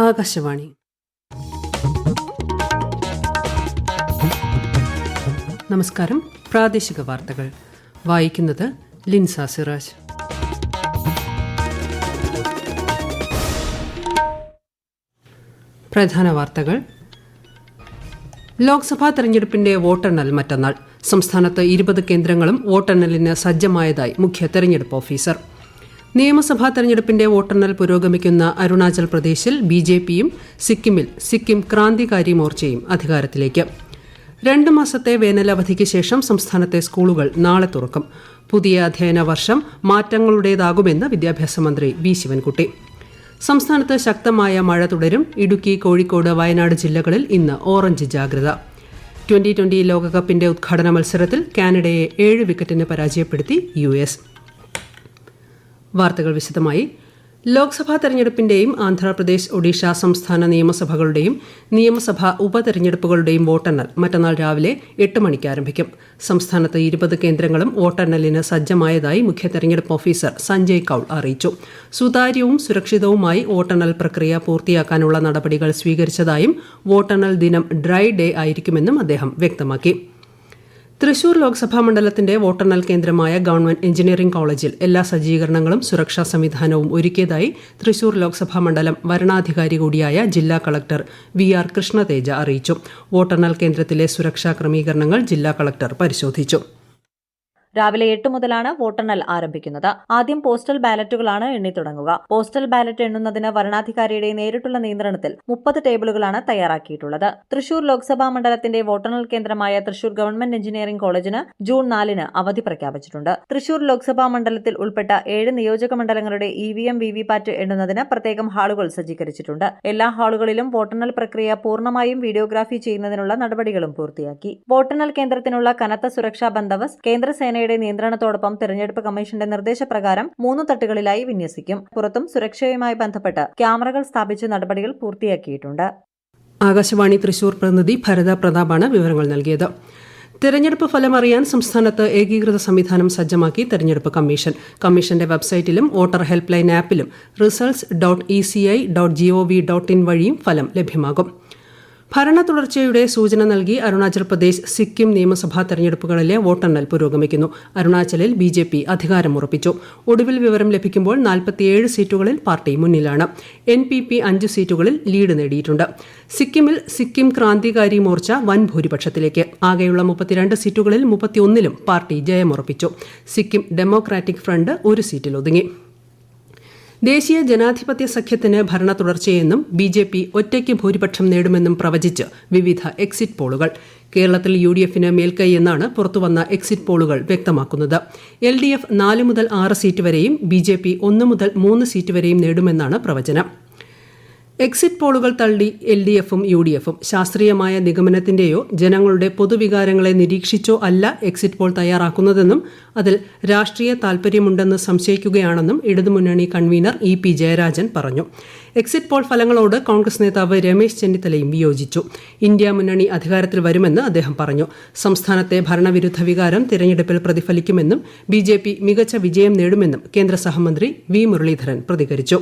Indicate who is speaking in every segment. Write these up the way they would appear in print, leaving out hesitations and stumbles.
Speaker 1: ആകാശവാണി. നമസ്കാരം. പ്രാദേശിക വാർത്തകൾ വായിക്കുന്നത് ലിൻസ സിറാജ്. പ്രധാന വാർത്തകൾ. ലോക്സഭാ തെരഞ്ഞെടുപ്പിന്റെ വോട്ടെണ്ണൽ മറ്റന്നാൾ. സംസ്ഥാനത്ത് 20 കേന്ദ്രങ്ങളും വോട്ടെണ്ണലിന് സജ്ജമായതായി മുഖ്യ തെരഞ്ഞെടുപ്പ് ഓഫീസർ. നിയമസഭാ തെരഞ്ഞെടുപ്പിന്റെ വോട്ടെണ്ണൽ പുരോഗമിക്കുന്ന അരുണാചൽ പ്രദേശിൽ BJPയും സിക്കിമിൽ സിക്കിം ക്രാന്തികാരി മോർച്ചയും അധികാരത്തിലേക്ക്. 2 മാസത്തെ വേനലവധിക്ക് ശേഷം സംസ്ഥാനത്തെ സ്കൂളുകൾ നാളെ തുറക്കും. പുതിയ അധ്യയന വർഷം മാറ്റങ്ങളുടേതാകുമെന്ന് വിദ്യാഭ്യാസ മന്ത്രി വി ശിവൻകുട്ടി. സംസ്ഥാനത്ത് ശക്തമായ മഴ തുടരും. ഇടുക്കി, കോഴിക്കോട്, വയനാട് ജില്ലകളിൽ ഇന്ന് ഓറഞ്ച് ജാഗ്രത. 2020 ലോകകപ്പിന്റെ ഉദ്ഘാടന മത്സരത്തിൽ കാനഡയെ 7 വിക്കറ്റിന് പരാജയപ്പെടുത്തി US. വാർത്തകൾ വിശദമായി. ലോക്സഭാ തെരഞ്ഞെടുപ്പിന്റെയും ആന്ധ്രാപ്രദേശ്, ഒഡീഷ സംസ്ഥാന നിയമസഭകളുടെയും നിയമസഭാ ഉപതെരഞ്ഞെടുപ്പുകളുടെയും വോട്ടെണ്ണൽ മറ്റന്നാൾ രാവിലെ 8 മണിക്ക് ആരംഭിക്കും. സംസ്ഥാനത്ത് 20 കേന്ദ്രങ്ങളും വോട്ടെണ്ണലിന് സജ്ജമായതായി മുഖ്യ തെരഞ്ഞെടുപ്പ് ഓഫീസർ സഞ്ജയ് കൌൾ അറിയിച്ചു. സുതാര്യവും സുരക്ഷിതവുമായി വോട്ടെണ്ണൽ പ്രക്രിയ പൂർത്തിയാക്കാനുള്ള നടപടികൾ സ്വീകരിച്ചതായും വോട്ടെണ്ണൽ ദിനം ഡ്രൈ ഡേ ആയിരിക്കുമെന്നും അദ്ദേഹം വ്യക്തമാക്കി. തൃശൂർ ലോക്സഭാ മണ്ഡലത്തിന്റെ വോട്ടെണ്ണൽ കേന്ദ്രമായ ഗവൺമെന്റ് എഞ്ചിനീയറിംഗ് കോളേജിൽ എല്ലാ സജ്ജീകരണങ്ങളും സുരക്ഷാ സംവിധാനവും ഒരുക്കിയതായി തൃശൂർ ലോക്സഭാ മണ്ഡലം വരണാധികാരി കൂടിയായ ജില്ലാ കളക്ടർ VR കൃഷ്ണതേജ അറിയിച്ചു. വോട്ടെണ്ണൽ കേന്ദ്രത്തിലെ സുരക്ഷാ ക്രമീകരണങ്ങൾ ജില്ലാ കളക്ടർ പരിശോധിച്ചു.
Speaker 2: രാവിലെ 8 മുതലാണ് വോട്ടെണ്ണൽ ആരംഭിക്കുന്നത്. ആദ്യം പോസ്റ്റൽ ബാലറ്റുകളാണ് എണ്ണിത്തുടങ്ങുക. പോസ്റ്റൽ ബാലറ്റ് എണ്ണുന്നതിന് വരണാധികാരിയുടെ നേരിട്ടുള്ള നിയന്ത്രണത്തിൽ 30 ടേബിളുകളാണ് തയ്യാറാക്കിയിട്ടുള്ളത്. തൃശൂർ ലോക്സഭാ മണ്ഡലത്തിന്റെ വോട്ടെണ്ണൽ കേന്ദ്രമായ തൃശൂർ ഗവൺമെന്റ് എഞ്ചിനീയറിംഗ് കോളേജിന് ജൂൺ 4-ന് അവധി പ്രഖ്യാപിച്ചിട്ടുണ്ട്. തൃശൂർ ലോക്സഭാ മണ്ഡലത്തിൽ ഉൾപ്പെട്ട 7 നിയോജക മണ്ഡലങ്ങളുടെ EVM, VVPAT എണ്ണുന്നതിന് പ്രത്യേകം ഹാളുകൾ സജ്ജീകരിച്ചിട്ടുണ്ട്. എല്ലാ ഹാളുകളിലും വോട്ടെണ്ണൽ പ്രക്രിയ പൂർണ്ണമായും വീഡിയോഗ്രാഫി ചെയ്യുന്നതിനുള്ള നടപടികളും പൂർത്തിയാക്കി. വോട്ടെണ്ണൽ കേന്ദ്രത്തിനുള്ള കനത്ത സുരക്ഷാ ബന്ദോബസ്ത് കേന്ദ്രസേന നിയന്ത്രണത്തോടൊപ്പം തെരഞ്ഞെടുപ്പ് കമ്മീഷന്റെ നിർദ്ദേശപ്രകാരം 3 തട്ടുകളിലായി വിന്യസിക്കും. പുറത്തും സുരക്ഷയുമായി ബന്ധപ്പെട്ട് ക്യാമറകൾ സ്ഥാപിച്ച് നടപടികൾ പൂർത്തിയാക്കിയിട്ടുണ്ട്.
Speaker 1: ആകാശവാണി തൃശൂർ പ്രതിനിധി ഭരത പ്രതാപാണ് വിവരങ്ങൾ നൽകിയത്. തെരഞ്ഞെടുപ്പ് ഫലം അറിയാൻ സംസ്ഥാനത്ത് ഏകീകൃത സംവിധാനം സജ്ജമാക്കി തെരഞ്ഞെടുപ്പ് കമ്മീഷൻ. കമ്മീഷന്റെ വെബ്സൈറ്റിലും വോട്ടർ ഹെൽപ്പ് ലൈൻ ആപ്പിലും results.eci.gov.in വഴിയും ഫലം ലഭ്യമാകും. ഭരണ തുടർച്ചയുടെ സൂചന നൽകി അരുണാചൽ പ്രദേശ്, സിക്കിം നിയമസഭാ തെരഞ്ഞെടുപ്പുകളിലെ വോട്ടെണ്ണൽ പുരോഗമിക്കുന്നു. അരുണാചലിൽ BJP അധികാരം ഉറപ്പിച്ചു. ഒടുവിൽ വിവരം ലഭിക്കുമ്പോൾ 47 സീറ്റുകളിൽ പാർട്ടി മുന്നിലാണ്. NPP 5 സീറ്റുകളിൽ ലീഡ് നേടിയിട്ടുണ്ട്. സിക്കിമിൽ സിക്കിം ക്രാന്തികാരി മോർച്ച വൻ ഭൂരിപക്ഷത്തിലേക്ക്. ആകെയുള്ള 32 സീറ്റുകളിൽ 31ലും പാർട്ടി ജയമുറപ്പിച്ചു. സിക്കിം ഡെമോക്രാറ്റിക് ഫ്രണ്ട് 1 സീറ്റിൽ ഒതുങ്ങി. ദേശീയ ജനാധിപത്യ സഖ്യത്തിന് ഭരണ തുടർച്ചയെന്നും BJP ഒറ്റയ്ക്ക് ഭൂരിപക്ഷം നേടുമെന്നും പ്രവചിച്ച് വിവിധ എക്സിറ്റ് പോളുകൾ. കേരളത്തിൽ UDFന് മേൽക്കൈയെന്നാണ് പുറത്തുവന്ന എക്സിറ്റ് പോളുകൾ വ്യക്തമാക്കുന്നത്. LDF 4 മുതൽ 6 സീറ്റ് വരെയും BJP 1 മുതൽ 3 സീറ്റ് വരെയും നേടുമെന്നാണ് പ്രവചനം. എക്സിറ്റ് പോളുകൾ തള്ളി LDFും UDFും ശാസ്ത്രീയമായ നിഗമനത്തിന്റെയോ ജനങ്ങളുടെ പൊതുവികാരങ്ങളെ നിരീക്ഷിച്ചോ അല്ല എക്സിറ്റ് പോൾ തയ്യാറാക്കുന്നതെന്നും അതിൽ രാഷ്ട്രീയ താൽപര്യമുണ്ടെന്ന് സംശയിക്കുകയാണെന്നും ഇടതുമുന്നണി കൺവീനർ EP ജയരാജൻ പറഞ്ഞു. എക്സിറ്റ് പോൾ ഫലങ്ങളോട് കോൺഗ്രസ് നേതാവ് രമേശ് ചെന്നിത്തലയും വിയോജിച്ചു. ഇന്ത്യ മുന്നണി അധികാരത്തിൽ വരുമെന്ന് അദ്ദേഹം പറഞ്ഞു. സംസ്ഥാനത്തെ ഭരണവിരുദ്ധ വികാരം തിരഞ്ഞെടുപ്പിൽ പ്രതിഫലിക്കുമെന്നും BJP മികച്ച വിജയം നേടുമെന്നും കേന്ദ്ര സഹമന്ത്രി V മുരളീധരൻ പ്രതികരിച്ചു.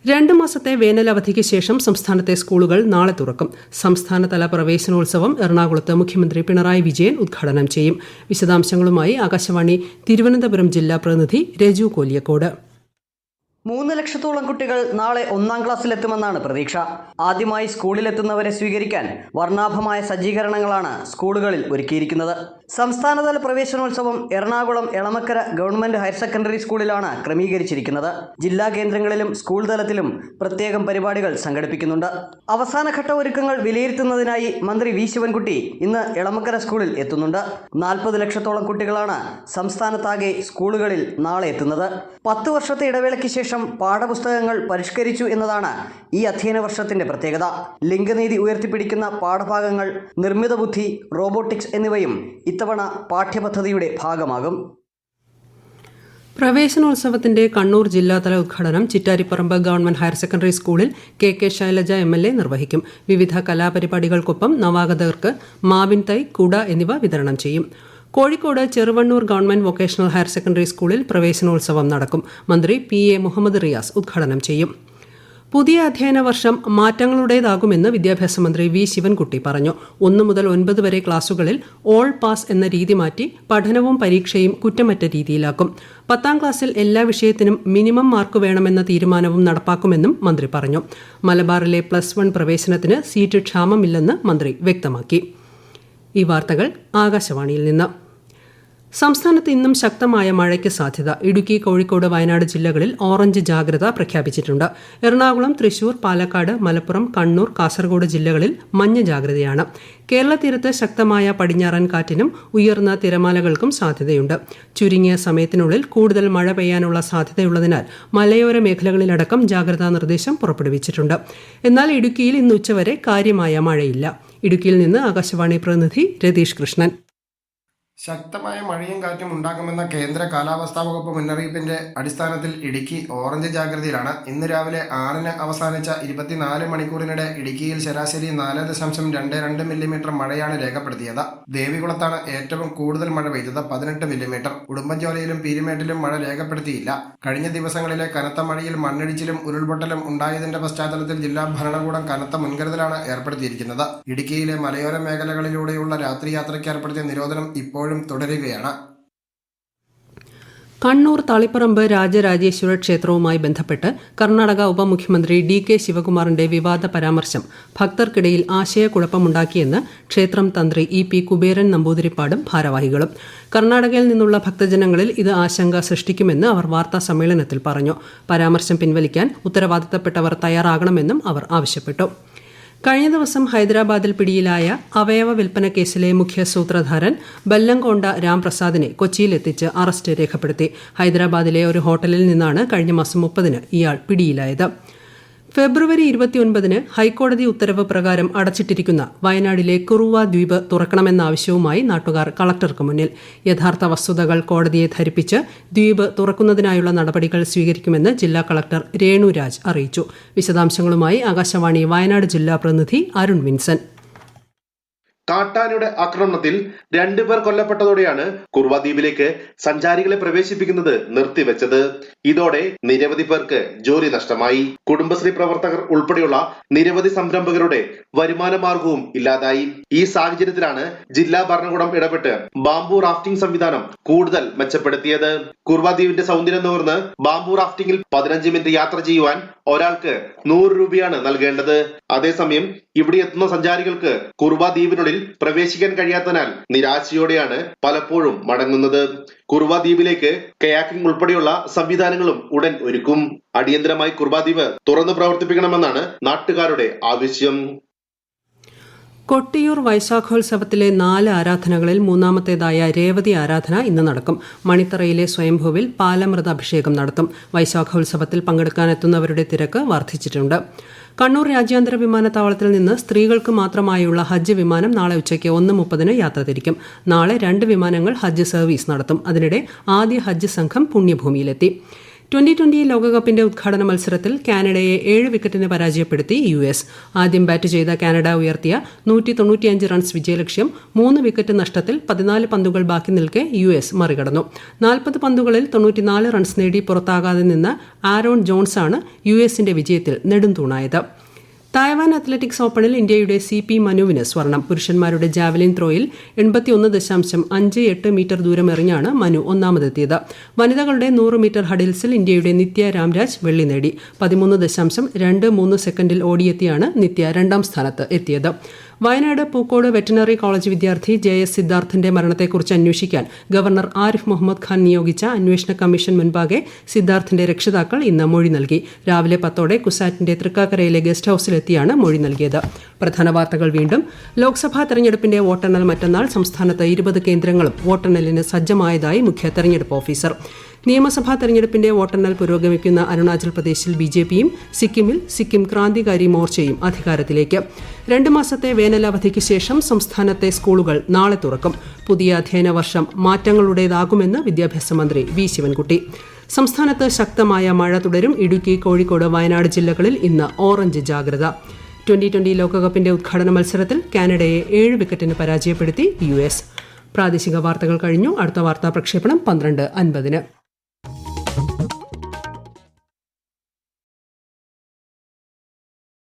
Speaker 1: 2 മാസത്തെ വേനലവധിക്ക് ശേഷം സംസ്ഥാനത്തെ സ്കൂളുകൾ നാളെ തുറക്കും. സംസ്ഥാനതല പ്രവേശനോത്സവം എറണാകുളത്ത് മുഖ്യമന്ത്രി പിണറായി വിജയൻ ഉദ്ഘാടനം ചെയ്യും. വിശദാംശങ്ങളുമായി ആകാശവാണി തിരുവനന്തപുരം ജില്ലാ പ്രതിനിധി രജു കോലിയക്കോട്.
Speaker 3: 3 ലക്ഷത്തോളം കുട്ടികൾ നാളെ 1-ാം ക്ലാസ്സിലെത്തുമെന്നാണ് പ്രതീക്ഷ. ആദ്യമായി സ്കൂളിലെത്തുന്നവരെ സ്വീകരിക്കാൻ വർണ്ണാഭമായ സജ്ജീകരണങ്ങളാണ് സ്കൂളുകളിൽ ഒരുക്കിയിരിക്കുന്നത്. സംസ്ഥാനതല പ്രവേശനോത്സവം Ernakulam Elamakkara government higher secondary സ്കൂളിലാണ് ക്രമീകരിച്ചിരിക്കുന്നത്. ജില്ലാ കേന്ദ്രങ്ങളിലും സ്കൂൾ തലത്തിലും പ്രത്യേകം പരിപാടികൾ സംഘടിപ്പിക്കുന്നുണ്ട്. അവസാനഘട്ട ഒരുക്കങ്ങൾ വിലയിരുത്തുന്നതിനായി മന്ത്രി വി ശിവൻകുട്ടി ഇന്ന് എളമക്കര സ്കൂളിൽ എത്തുന്നുണ്ട്. 40 ലക്ഷത്തോളം കുട്ടികളാണ് സംസ്ഥാനത്താകെ സ്കൂളുകളിൽ നാളെ എത്തുന്നത്. 10 വർഷത്തെ ഇടവേളയ്ക്ക് ശേഷം പാഠപുസ്തകങ്ങൾ പരിഷ്കരിച്ചു എന്നതാണ് ഈ അധ്യയന വർഷത്തിന്റെ പ്രത്യേകത. ലിംഗനീതി ഉയർത്തിപ്പിടിക്കുന്ന പാഠഭാഗങ്ങൾ, നിർമ്മിത ബുദ്ധി, റോബോട്ടിക്സ് എന്നിവയും ഇത്തവണ പാഠ്യപദ്ധതിയുടെ ഭാഗമാകും.
Speaker 1: പ്രവേശനോത്സവത്തിന്റെ കണ്ണൂർ ജില്ലാതല ഉദ്ഘാടനം ചിറ്റാരിപ്പറമ്പ് ഗവൺമെന്റ് ഹയർ സെക്കൻഡറി സ്കൂളിൽ KK ശൈലജ MLA നിർവഹിക്കും. വിവിധ കലാപരിപാടികൾക്കൊപ്പം നവാഗതർക്ക് മാവിൻ തൈ, കുട എന്നിവ വിതരണം ചെയ്യും. Kozhikode Cheruvannur government vocational higher secondary സ്കൂളിൽ പ്രവേശനോത്സവം നടക്കും. മന്ത്രി PA മുഹമ്മദ് റിയാസ് ഉദ്ഘാടനം ചെയ്യും. പുതിയ അധ്യയന വർഷം മാറ്റങ്ങളുടേതാകുമെന്ന് വിദ്യാഭ്യാസ മന്ത്രി വി ശിവൻകുട്ടി പറഞ്ഞു. 1 മുതൽ 9 വരെ ക്ലാസുകളിൽ ഓൾ പാസ് എന്ന രീതി മാറ്റി പഠനവും പരീക്ഷയും കുറ്റമറ്റ രീതിയിലാക്കും. 10ാം ക്ലാസ്സിൽ എല്ലാ വിഷയത്തിനും മിനിമം മാർക്ക് വേണമെന്ന തീരുമാനവും നടപ്പാക്കുമെന്നും മന്ത്രി പറഞ്ഞു. മലബാറിലെ +1 പ്രവേശനത്തിന് സീറ്റ് ക്ഷാമമില്ലെന്ന് മന്ത്രി വ്യക്തമാക്കി. ഈ വാർത്തകൾ ആകാശവാണിയിൽ നിന്ന്. സംസ്ഥാനത്ത് ഇന്നും ശക്തമായ മഴയ്ക്ക് സാധ്യത. ഇടുക്കി, കോഴിക്കോട്, വയനാട് ജില്ലകളിൽ ഓറഞ്ച് ജാഗ്രത പ്രഖ്യാപിച്ചിട്ടുണ്ട്. എറണാകുളം, തൃശൂർ, പാലക്കാട്, മലപ്പുറം, കണ്ണൂർ, കാസർഗോഡ് ജില്ലകളിൽ മഞ്ഞ ജാഗ്രതയാണ്. കേരള തീരത്ത് ശക്തമായ പടിഞ്ഞാറൻ കാറ്റിനും ഉയർന്ന തിരമാലകൾക്കും സാധ്യതയുണ്ട്. ചുരുങ്ങിയ സമയത്തിനുള്ളിൽ കൂടുതൽ മഴ പെയ്യാനുള്ള സാധ്യതയുള്ളതിനാൽ മലയോര മേഖലകളിലടക്കം ജാഗ്രതാ നിർദ്ദേശം പുറപ്പെടുവിച്ചിട്ടുണ്ട്. എന്നാൽ ഇടുക്കിയിൽ ഇന്ന് ഉച്ചവരെ കാര്യമായ മഴയില്ല. ഇടുക്കിയിൽ നിന്ന് ആകാശവാണി പ്രതിനിധി രതീഷ് കൃഷ്ണൻ.
Speaker 4: ശക്തമായ മഴയും കാറ്റും ഉണ്ടാകുമെന്ന കേന്ദ്ര കാലാവസ്ഥാ വകുപ്പ് മുന്നറിയിപ്പിന്റെ അടിസ്ഥാനത്തിൽ ഇടുക്കി ഓറഞ്ച് ജാഗ്രതയിലാണ്. ഇന്ന് രാവിലെ 6-ന് അവസാനിച്ച 24 മണിക്കൂറിനിടെ ഇടുക്കിയിൽ ശരാശരി 4.22 മില്ലിമീറ്റർ മഴയാണ് രേഖപ്പെടുത്തിയത്. ദേവികുളത്താണ് ഏറ്റവും കൂടുതൽ മഴ പെയ്തത്, 18 മില്ലിമീറ്റർ. ഉടുമ്പൻചോലയിലും പീരുമേട്ടിലും മഴ രേഖപ്പെടുത്തിയില്ല. കഴിഞ്ഞ ദിവസങ്ങളിലെ കനത്ത മഴയിൽ മണ്ണിടിച്ചിലും ഉരുൾപൊട്ടലും ഉണ്ടായതിന്റെ പശ്ചാത്തലത്തിൽ ജില്ലാ ഭരണകൂടം കനത്ത മുൻകരുതലാണ് ഏർപ്പെടുത്തിയിരിക്കുന്നത്. ഇടുക്കിയിലെ മലയോര മേഖലകളിലൂടെയുള്ള രാത്രി യാത്രയ്ക്ക് ഏർപ്പെടുത്തിയ നിരോധനം ഇപ്പോഴും തുടരുകയാണ്.
Speaker 1: കണ്ണൂർ തളിപ്പറമ്പ് രാജരാജേശ്വര ക്ഷേത്രവുമായി ബന്ധപ്പെട്ട് കർണാടക ഉപമുഖ്യമന്ത്രി DK ശിവകുമാറിന്റെ വിവാദ പരാമർശം ഭക്തർക്കിടയിൽ ആശയക്കുഴപ്പമുണ്ടാക്കിയെന്ന് ക്ഷേത്രം തന്ത്രി EP കുബേരൻ നമ്പൂതിരിപ്പാടും ഭാരവാഹികളും. കർണാടകയിൽ നിന്നുള്ള ഭക്തജനങ്ങളിൽ ഇത് ആശങ്ക സൃഷ്ടിക്കുമെന്ന് അവർ വാർത്താ സമ്മേളനത്തിൽ പറഞ്ഞു. പരാമർശം പിൻവലിക്കാൻ ഉത്തരവാദിത്തപ്പെട്ടവർ തയ്യാറാകണമെന്നും അവർ ആവശ്യപ്പെട്ടു. കഴിഞ്ഞ ദിവസം ഹൈദരാബാദിൽ പിടിയിലായ അവയവ വിൽപ്പന കേസിലെ മുഖ്യ സൂത്രധാരൻ ബല്ലംകൊണ്ട രാംപ്രസാദിനെ കൊച്ചിയിലെത്തിച്ച് അറസ്റ്റ് രേഖപ്പെടുത്തി. ഹൈദരാബാദിലെ ഒരു ഹോട്ടലിൽ നിന്നാണ് കഴിഞ്ഞ മാസം 30-ന് ഇയാൾ പിടിയിലായത്. ഫെബ്രുവരി 29-ന് ഹൈക്കോടതി ഉത്തരവ് പ്രകാരം അടച്ചിട്ടിരിക്കുന്ന വയനാടിലെ കുറുവ ദ്വീപ് തുറക്കണമെന്ന ആവശ്യവുമായി നാട്ടുകാർ കളക്ടർക്ക് മുന്നിൽ. യഥാർത്ഥ വസ്തുതകൾ കോടതിയെ ധരിപ്പിച്ച് ദ്വീപ് തുറക്കുന്നതിനായുള്ള നടപടികൾ സ്വീകരിക്കുമെന്ന് ജില്ലാ കളക്ടർ രേണുരാജ് അറിയിച്ചു. വിശദാംശങ്ങളുമായി ആകാശവാണി വയനാട് ജില്ലാ പ്രതിനിധി അരുൺ വിൻസൻ.
Speaker 5: കാട്ടാനയുടെ ആക്രമണത്തിൽ 2 പേർ കൊല്ലപ്പെട്ടതോടെയാണ് കുർവ ദ്വീപിലേക്ക് സഞ്ചാരികളെ പ്രവേശിപ്പിക്കുന്നത് നിർത്തിവെച്ചത്. ഇതോടെ നിരവധി പേർക്ക് ജോലി നഷ്ടമായി. കുടുംബശ്രീ പ്രവർത്തകർ ഉൾപ്പെടെയുള്ള നിരവധി സംരംഭകരുടെ വരുമാന മാർഗവും ഇല്ലാതായി. ഈ സാഹചര്യത്തിലാണ് ജില്ലാ ഭരണകൂടം ഇടപെട്ട് ബാംബു റാഫ്റ്റിംഗ് സംവിധാനം കൂടുതൽ മെച്ചപ്പെടുത്തിയത്. കുർവ ദ്വീപിന്റെ സൗന്ദര്യം നുകർന്ന് ബാംബു റാഫ്റ്റിംഗിൽ 15 മിനിറ്റ് യാത്ര ചെയ്യുവാൻ ഒരാൾക്ക് 100 രൂപയാണ് നൽകേണ്ടത്. അതേസമയം ഇവിടെ എത്തുന്ന സഞ്ചാരികൾക്ക് കുർവ ദ്വീപിനുള്ളിൽ പ്രവേശിക്കാൻ കഴിയാത്തതിനാൽ നിരാശയോടെയാണ് പലപ്പോഴും മടങ്ങുന്നത്. കുർവ ദ്വീപിലേക്ക് കയാക്കിംഗ് ഉൾപ്പെടെയുള്ള സംവിധാനങ്ങളും ഉടൻ ഒരുക്കും. അടിയന്തരമായി കുർവ ദ്വീപ് തുറന്നു പ്രവർത്തിപ്പിക്കണമെന്നാണ് നാട്ടുകാരുടെ ആവശ്യം.
Speaker 1: കൊട്ടിയൂർ വൈശാഖോത്സവത്തിലെ 4 ആരാധനകളിൽ മൂന്നാമത്തേതായ രേവതി ആരാധന ഇന്ന് നടക്കും. മണിത്തറയിലെ സ്വയംഭൂവിൽ പാലമൃത അഭിഷേകം നടത്തും. വൈശാഖോത്സവത്തിൽ പങ്കെടുക്കാനെത്തുന്നവരുടെ തിരക്ക് വർദ്ധിച്ചിട്ടുണ്ട്. കണ്ണൂർ രാജ്യാന്തര വിമാനത്താവളത്തിൽ നിന്ന് സ്ത്രീകൾക്ക് മാത്രമായുള്ള ഹജ്ജ് വിമാനം നാളെ ഉച്ചയ്ക്ക് 1:30-ന് യാത്ര തിരിക്കും. നാളെ 2 വിമാനങ്ങൾ ഹജ്ജ് സർവീസ് നടത്തും. അതിനിടെ ആദ്യ ഹജ്ജ് സംഘം പുണ്യഭൂമിയിലെത്തി. 2020 ലോകകപ്പിന്റെ ഉദ്ഘാടന മത്സരത്തിൽ കാനഡയെ 7 വിക്കറ്റിന് പരാജയപ്പെടുത്തി US. ആദ്യം ബാറ്റ് ചെയ്ത കാനഡ ഉയർത്തിയ 195 റൺസ് വിജയലക്ഷ്യം 3 വിക്കറ്റ് നഷ്ടത്തിൽ 14 പന്തുകൾ ബാക്കി നിൽക്കെ US മറികടന്നു. 40 പന്തുകളിൽ 94 റൺസ് നേടി പുറത്താകാതെ നിന്ന ആരോൺ ജോൺസാണ് USന്റെ വിജയത്തിൽ നെടുംതൂണായത്. തായ്വാൻ അത്ലറ്റിക്സ് ഓപ്പണിൽ ഇന്ത്യയുടെ CP മനുവിന് സ്വർണം. പുരുഷന്മാരുടെ ജാവലിൻ ത്രോയിൽ 81.58 മീറ്റർ ദൂരം എറിഞ്ഞാണ് മനു ഒന്നാമതെത്തിയത്. വനിതകളുടെ 100 മീറ്റർ ഹഡിൽസിൽ ഇന്ത്യയുടെ നിത്യ രാംരാജ് വെള്ളി നേടി. 13.23 സെക്കൻഡിൽ ഓടിയെത്തിയാണ് നിത്യ 2ാം സ്ഥാനത്ത് എത്തിയത്. വയനാട് പൂക്കോട് വെറ്ററിനറി കോളേജ് വിദ്യാർത്ഥി JS സിദ്ധാർത്ഥിന്റെ മരണത്തെക്കുറിച്ച് അന്വേഷിക്കാൻ ഗവർണർ ആരിഫ് മുഹമ്മദ് ഖാൻ നിയോഗിച്ച അന്വേഷണ കമ്മീഷൻ മുൻപാകെ സിദ്ധാർത്ഥിന്റെ രക്ഷിതാക്കൾ ഇന്ന് മൊഴി നൽകി. രാവിലെ 10ഓടെ കുസാറ്റിന്റെ തൃക്കാക്കരയിലെ ഗസ്റ്റ് ഹൌസിലെത്തിയാണ് മൊഴി നൽകിയത്. പ്രധാന വാർത്തകൾ വീണ്ടും. ലോക്സഭാ തെരഞ്ഞെടുപ്പിന്റെ വോട്ടെണ്ണൽ മറ്റന്നാൾ. സംസ്ഥാനത്ത് 20 കേന്ദ്രങ്ങളും വോട്ടെണ്ണലിന് സജ്ജമായതായി മുഖ്യ തെരഞ്ഞെടുപ്പ് ഓഫീസർ. നിയമസഭാ തെരഞ്ഞെടുപ്പിന്റെ വോട്ടെണ്ണൽ പുരോഗമിക്കുന്ന അരുണാചൽ പ്രദേശിൽ BJPയും സിക്കിമിൽ സിക്കിം ക്രാന്തികാരി മോർച്ചയും അധികാരത്തിലേക്ക്. 2 മാസത്തെ വേനലവധിക്ക് ശേഷം സംസ്ഥാനത്തെ സ്കൂളുകൾ നാളെ തുറക്കും. പുതിയ അധ്യയന വർഷം മാറ്റങ്ങളുടേതാകുമെന്ന് വിദ്യാഭ്യാസ മന്ത്രി വി ശിവൻകുട്ടി. സംസ്ഥാനത്ത് ശക്തമായ മഴ തുടരും. ഇടുക്കി, കോഴിക്കോട്, വയനാട് ജില്ലകളിൽ ഇന്ന് ഓറഞ്ച് ജാഗ്രത. 2020 ലോകകപ്പിന്റെ ഉദ്ഘാടന മത്സരത്തിൽ കാനഡയെ 7 വിക്കറ്റിന് പരാജയപ്പെടുത്തി US. പ്രാദേശിക വാർത്തകൾ കഴിഞ്ഞു. അടുത്ത വാർത്താ പ്രക്ഷേപണം 12:50-ന്.